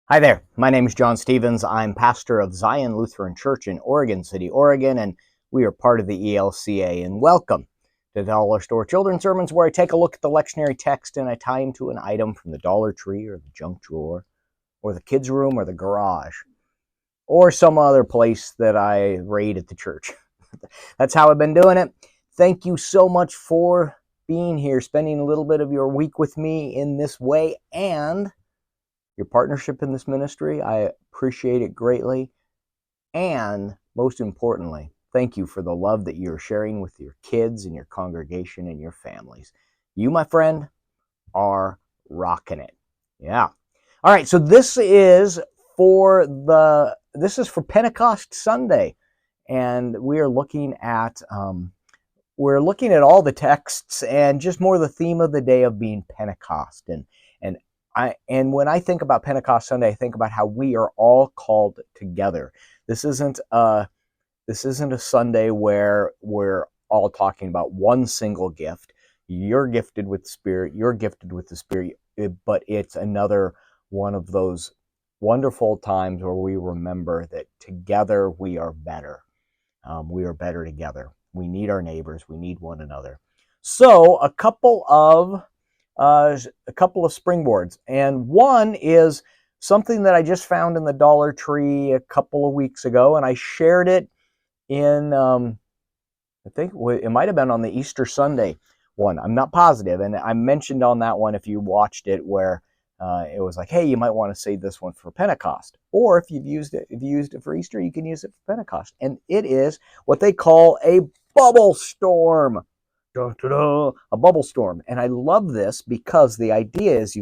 Hi there, my name is John Stevens. I'm pastor of Zion Lutheran Church in Oregon City, Oregon, and we are part of the ELCA. And welcome to Dollar Store Children's Sermons, where I take a look at the lectionary text and I tie him to an item from the Dollar Tree or the junk drawer or the kids' room or the garage or some other place that I raid at the church. That's how I've been doing it. Thank you so much for being here, spending a little bit of your week with me in this way, and your partnership in this ministry. I appreciate it greatly. And most importantly, thank you for the love that you're sharing with your kids and your congregation and your families. You, my friend, are rocking it. Yeah. All right, so this is for Pentecost Sunday, and we're looking at all the texts and just more the theme of the day of being Pentecost. And when I think about Pentecost Sunday, I think about how we are all called together. This isn't a Sunday where we're all talking about one single gift. You're gifted with the Spirit, you're gifted with the Spirit, but it's another one of those wonderful times where we remember that together we are better. We are better together. We need our neighbors. We need one another. So a couple of springboards, and one is something that I just found in the Dollar Tree a couple of weeks ago, and I shared it in I think it might have been on the Easter Sunday one. I'm not positive, and I mentioned on that one, if you watched it, where it was like, hey, you might want to save this one for Pentecost, or if you used it for Easter, you can use it for Pentecost. And it is what they call a bubble storm. A bubble storm. And I love this because the idea is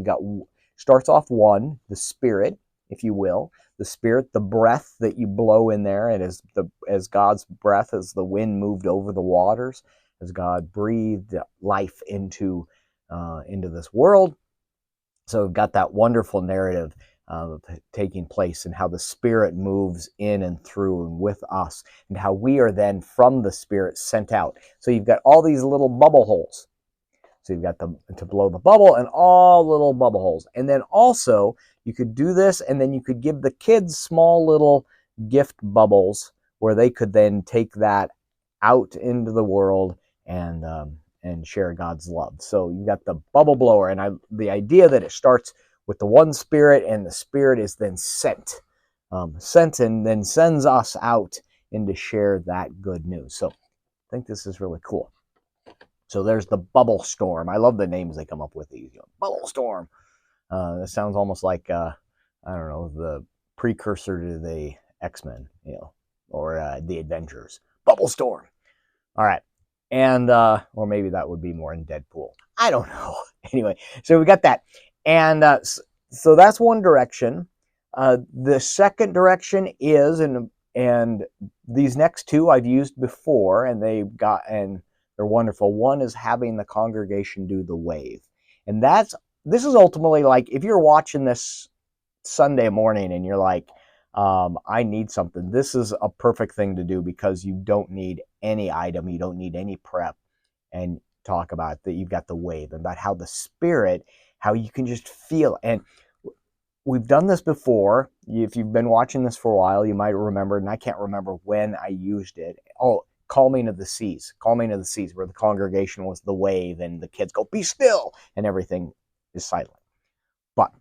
starts off one, the Spirit, if you will, the Spirit, the breath that you blow in there, and as God's breath, as the wind moved over the waters, as God breathed life into this world. So we've got that wonderful narrative taking place, and how the Spirit moves in and through and with us, and how we are then from the Spirit sent out. So you've got all these little bubble holes. So you've got to blow the bubble, and all little bubble holes. And then also you could do this, and then you could give the kids small little gift bubbles where they could then take that out into the world and share God's love. So you got the bubble blower, and the idea that it starts with the one Spirit, and the Spirit is then sent and then sends us out and to share that good news. So I think this is really cool. So there's the bubble storm. I love the names they come up with these. Bubble storm. It sounds almost like I don't know, the precursor to the X-Men, or the Avengers. Bubble storm. All right. And or maybe that would be more in Deadpool. I don't know. Anyway, so we got that. And so that's one direction. The second direction is, and these next two I've used before, and they're wonderful. One is having the congregation do the wave. And this is ultimately like, if you're watching this Sunday morning and you're like, I need something, this is a perfect thing to do, because you don't need any item, you don't need any prep, and talk about that you've got the wave, and about how the Spirit, how you can just feel. And we've done this before. If you've been watching this for a while, you might remember, and I can't remember when I used it. Oh, calming of the seas, where the congregation was the wave, and the kids go, be still, and everything is silent. But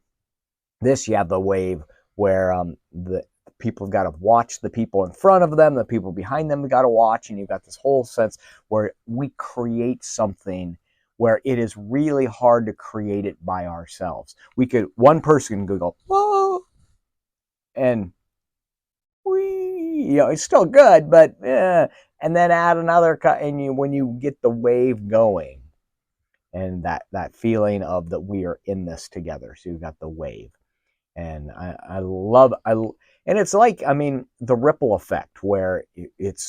this, you have the wave where the people have got to watch the people in front of them, the people behind them have got to watch, and you've got this whole sense where we create something where it is really hard to create it by ourselves. One person could go, whoa, and it's still good, but and then add another cut, and when you get the wave going, and that feeling of that we are in this together. So you've got the wave, and I love and it's like, the ripple effect, where it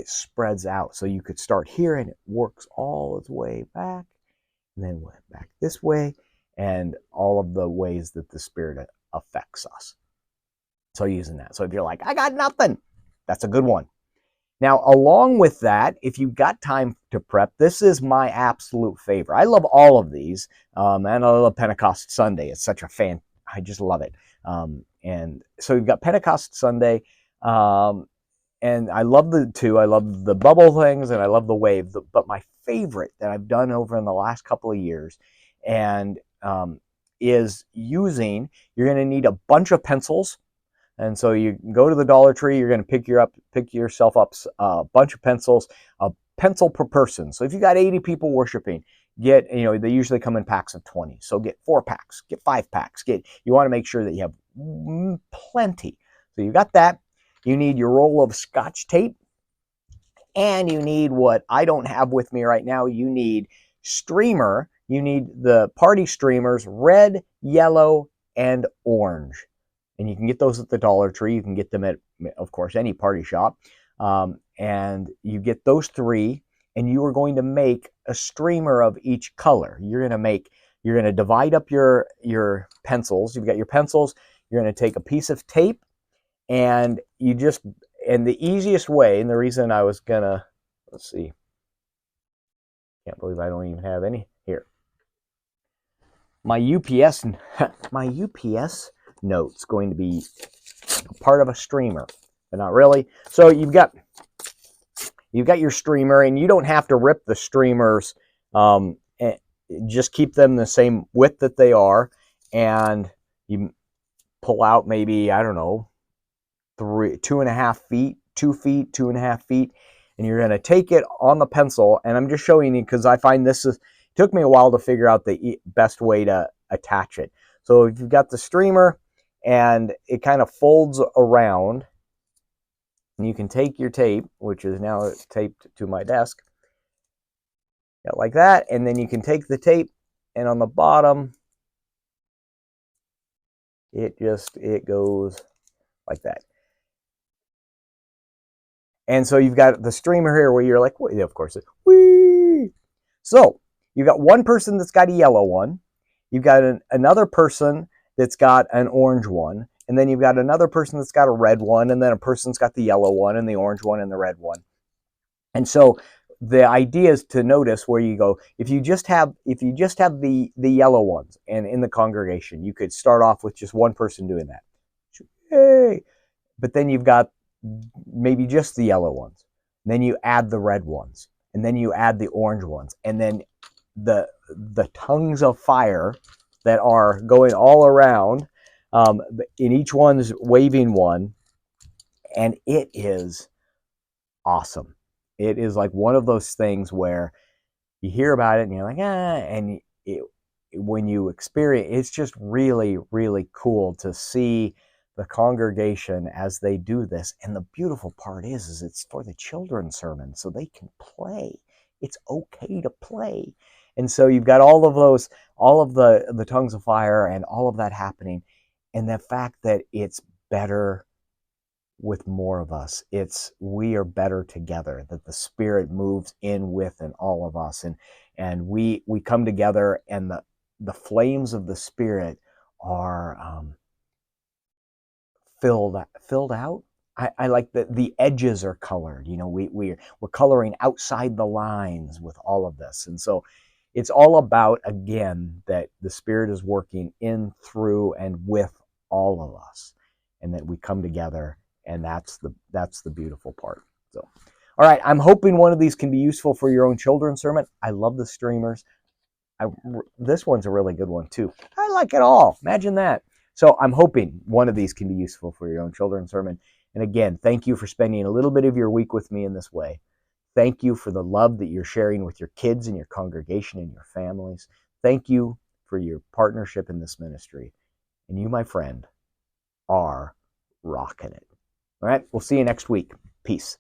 spreads out. So you could start here, and it works all its way back, and then went back this way, and all of the ways that the Spirit affects us. So using that. So if you're like, I got nothing, that's a good one. Now, along with that, if you've got time to prep, this is my absolute favorite. I love all of these, and I love Pentecost Sunday. It's such a I just love it. And so you've got Pentecost Sunday, and I love the two. I love the bubble things, and I love the wave. But my favorite that I've done over in the last couple of years, and is using. You're going to need a bunch of pencils. And so you go to the Dollar Tree, you're going to pick yourself up a bunch of pencils, a pencil per person. So if you got 80 people worshiping, they usually come in packs of 20. So get 4 packs, get 5 packs. You want to make sure that you have plenty. So you got that. You need your roll of Scotch tape, and you need what I don't have with me right now. You need streamer. You need the party streamers, red, yellow, and orange. And you can get those at the Dollar Tree. You can get them at, of course, any party shop. And you get those 3, and you are going to make a streamer of each color. You're going to divide up your pencils. You've got your pencils. You're going to take a piece of tape, and the easiest way, and the reason I was going to, let's see. Can't believe I don't even have any here. My UPS note's going to be part of a streamer, but not really. So you've got your streamer, and you don't have to rip the streamers. Just keep them the same width that they are, and you pull out maybe, I don't know, 2.5 feet, 2 feet, 2.5 feet, and you're going to take it on the pencil. And I'm just showing you because I find it took me a while to figure out the best way to attach it. So if you've got the streamer, and it kind of folds around, and you can take your tape, which is now taped to my desk, like that, and then you can take the tape, and on the bottom, it goes like that. And so you've got the streamer here where you're like, well, of course, whee! So you've got one person that's got a yellow one, you've got another person that's got an orange one, and then you've got another person that's got a red one, and then a person's got the yellow one and the orange one and the red one. And so the idea is to notice where you go. If you just have the yellow ones, and in the congregation, you could start off with just one person doing that. Hey! But then you've got maybe just the yellow ones. And then you add the red ones, and then you add the orange ones, and then the tongues of fire that are going all around. In each one's waving one, and it is awesome. It is like one of those things where you hear about it and you're like, and when you experience, it's just really, really cool to see the congregation as they do this. And the beautiful part is it's for the children's sermon, so they can play. It's okay to play. And so you've got all of the tongues of fire and all of that happening. And the fact that it's better with more of us. We are better together, that the Spirit moves in with and all of us. And we come together, and the flames of the Spirit are filled out. I like that the edges are colored. We're coloring outside the lines with all of this. And so it's all about, again, that the Spirit is working in, through, and with all of us, and that we come together, and that's the beautiful part. So, all right, I'm hoping one of these can be useful for your own children's sermon. I love the streamers. This one's a really good one too. I like it all. Imagine that. So I'm hoping one of these can be useful for your own children's sermon. And again, thank you for spending a little bit of your week with me in this way. Thank you for the love that you're sharing with your kids and your congregation and your families. Thank you for your partnership in this ministry. And you, my friend, are rocking it. All right, we'll see you next week. Peace.